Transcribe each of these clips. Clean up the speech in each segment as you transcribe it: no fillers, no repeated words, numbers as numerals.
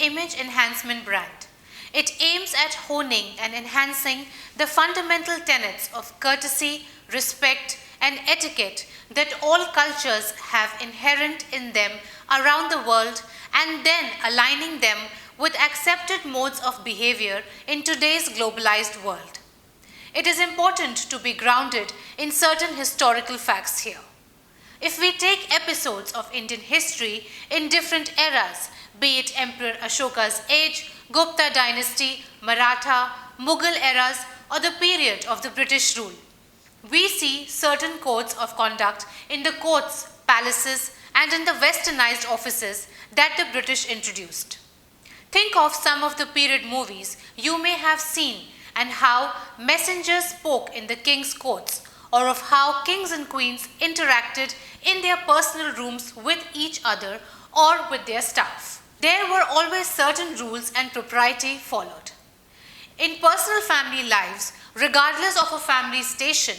image enhancement brand. It aims at honing and enhancing the fundamental tenets of courtesy, respect, and etiquette that all cultures have inherent in them around the world, and then aligning them with accepted modes of behavior in today's globalized world. It is important to be grounded in certain historical facts here. If we take episodes of Indian history in different eras, be it Emperor Ashoka's age, Gupta dynasty, Maratha, Mughal eras, or the period of the British rule, we see certain codes of conduct in the courts, palaces, and in the westernized offices that the British introduced. Think of some of the period movies you may have seen and how messengers spoke in the king's courts, or of how kings and queens interacted in their personal rooms with each other or with their staff. There were always certain rules and propriety followed. In personal family lives, regardless of a family's station,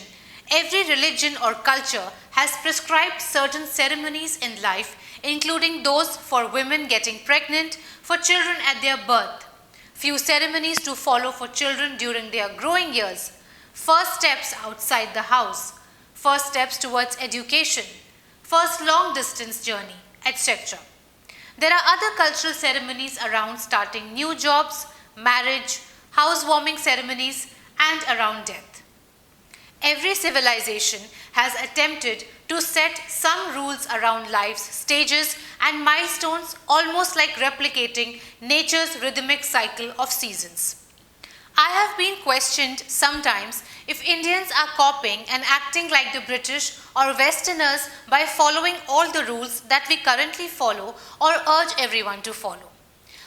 every religion or culture has prescribed certain ceremonies in life, including those for women getting pregnant, for children at their birth, few ceremonies to follow for children during their growing years, first steps outside the house, first steps towards education, first long distance journey, etc. There are other cultural ceremonies around starting new jobs, marriage, housewarming ceremonies, and around death. Every civilization has attempted to set some rules around life's stages and milestones, almost like replicating nature's rhythmic cycle of seasons. I have been questioned sometimes if Indians are copying and acting like the British or Westerners by following all the rules that we currently follow or urge everyone to follow.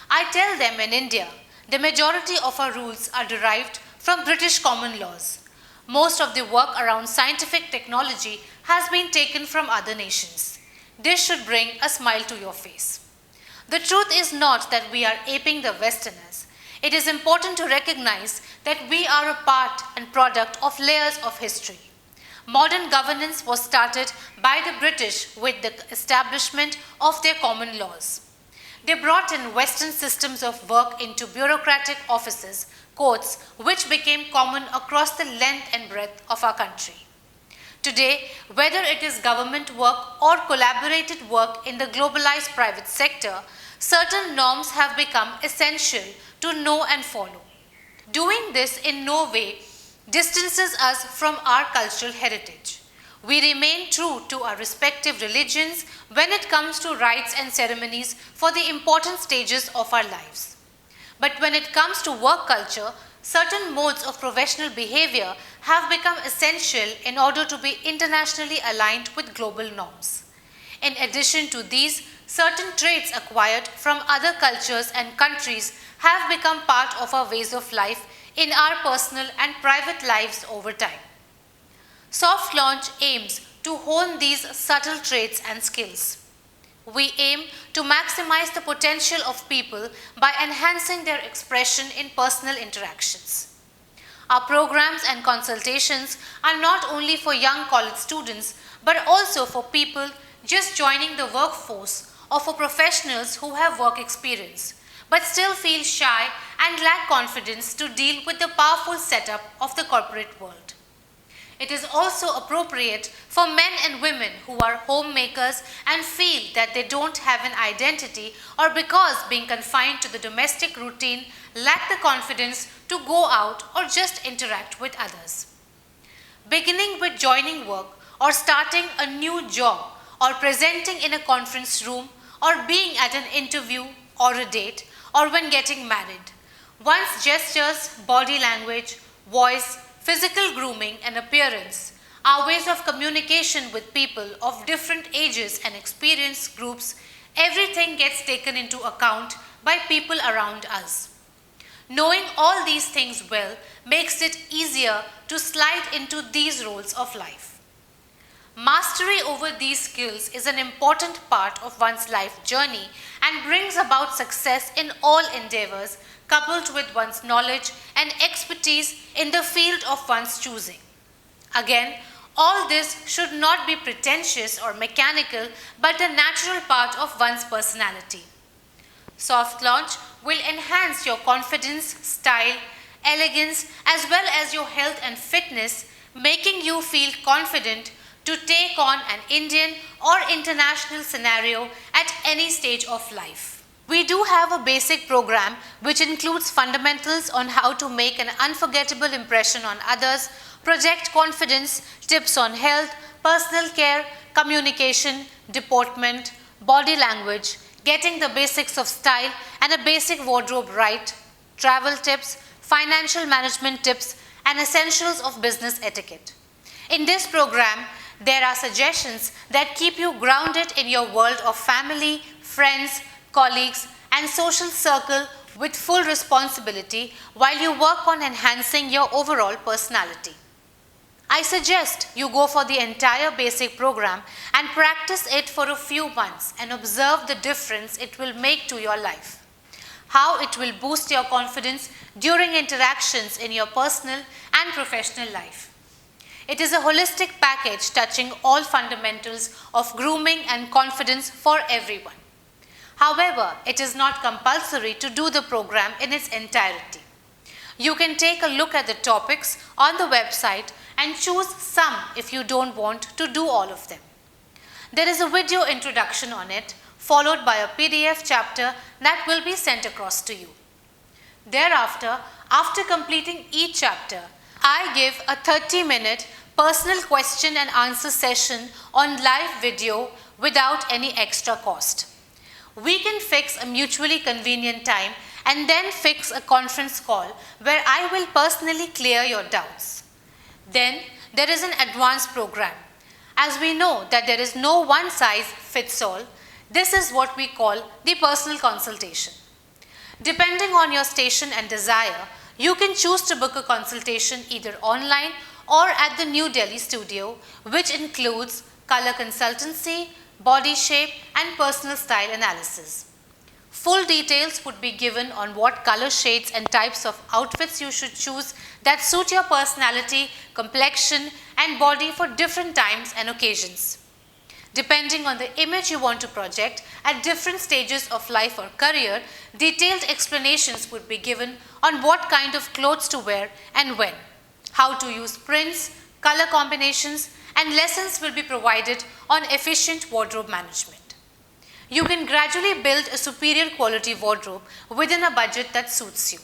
I tell them in India, the majority of our rules are derived from British common laws. Most of the work around scientific technology has been taken from other nations. This should bring a smile to your face. The truth is not that we are aping the Westerners. It is important to recognize that we are a part and product of layers of history. Modern governance was started by the British with the establishment of their common laws. They brought in Western systems of work into bureaucratic offices, courts, which became common across the length and breadth of our country. Today, whether it is government work or collaborated work in the globalized private sector, certain norms have become essential to know and follow. Doing this in no way distances us from our cultural heritage. We remain true to our respective religions when it comes to rites and ceremonies for the important stages of our lives. But when it comes to work culture, certain modes of professional behavior have become essential in order to be internationally aligned with global norms. In addition to these, certain traits acquired from other cultures and countries have become part of our ways of life in our personal and private lives over time. Soft Launch aims to hone these subtle traits and skills. We aim to maximize the potential of people by enhancing their expression in personal interactions. Our programs and consultations are not only for young college students, but also for people just joining the workforce or for professionals who have work experience, but still feel shy and lack confidence to deal with the powerful setup of the corporate world. It is also appropriate for men and women who are homemakers and feel that they don't have an identity, or because being confined to the domestic routine lack the confidence to go out or just interact with others. Beginning with joining work or starting a new job or presenting in a conference room or being at an interview or a date or when getting married. One's gestures, body language, voice, physical grooming and appearance are ways of communication with people of different ages and experience groups. Everything gets taken into account by people around us. Knowing all these things well makes it easier to slide into these roles of life. Mastery over these skills is an important part of one's life journey and brings about success in all endeavors, coupled with one's knowledge and expertise in the field of one's choosing. Again, all this should not be pretentious or mechanical, but a natural part of one's personality. Soft Launch will enhance your confidence, style, elegance, as well as your health and fitness, making you feel confident to take on an Indian or international scenario at any stage of life. We do have a basic program which includes fundamentals on how to make an unforgettable impression on others, project confidence, tips on health, personal care, communication, deportment, body language, getting the basics of style and a basic wardrobe right, travel tips, financial management tips, and essentials of business etiquette. In this program, there are suggestions that keep you grounded in your world of family, friends, colleagues, and social circle with full responsibility while you work on enhancing your overall personality. I suggest you go for the entire basic program and practice it for a few months and observe the difference it will make to your life. How it will boost your confidence during interactions in your personal and professional life. It is a holistic package touching all fundamentals of grooming and confidence for everyone. However, it is not compulsory to do the program in its entirety. You can take a look at the topics on the website and choose some if you don't want to do all of them. There is a video introduction on it, followed by a PDF chapter that will be sent across to you. Thereafter, after completing each chapter, I give a 30-minute personal question and answer session on live video without any extra cost. We can fix a mutually convenient time and then fix a conference call where I will personally clear your doubts. Then there is an advanced program. As we know that there is no one size fits all, this is what we call the personal consultation. Depending on your station and desire, you can choose to book a consultation either online or at the New Delhi studio, which includes color consultancy, body shape, and personal style analysis. Full details would be given on what color shades and types of outfits you should choose that suit your personality, complexion, and body for different times and occasions. Depending on the image you want to project at different stages of life or career, detailed explanations would be given on what kind of clothes to wear and when, how to use prints, color combinations, and lessons will be provided on efficient wardrobe management. You can gradually build a superior quality wardrobe within a budget that suits you.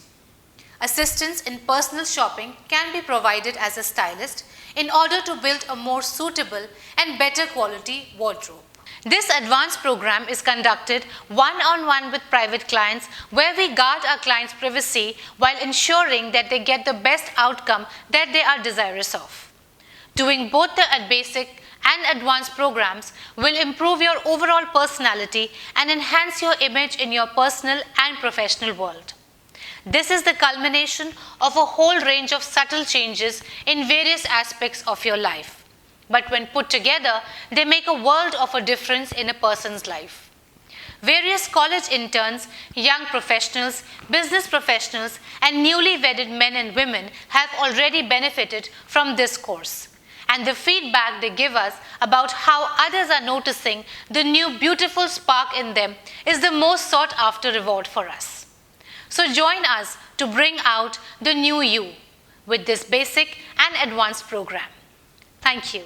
Assistance in personal shopping can be provided as a stylist in order to build a more suitable and better quality wardrobe. This advanced program is conducted one-on-one with private clients where we guard our clients' privacy while ensuring that they get the best outcome that they are desirous of. Doing both the basic and advanced programs will improve your overall personality and enhance your image in your personal and professional world. This is the culmination of a whole range of subtle changes in various aspects of your life. But when put together, they make a world of a difference in a person's life. Various college interns, young professionals, business professionals, and newly wedded men and women have already benefited from this course. And the feedback they give us about how others are noticing the new beautiful spark in them is the most sought after reward for us. So join us to bring out the new you with this basic and advanced program. Thank you.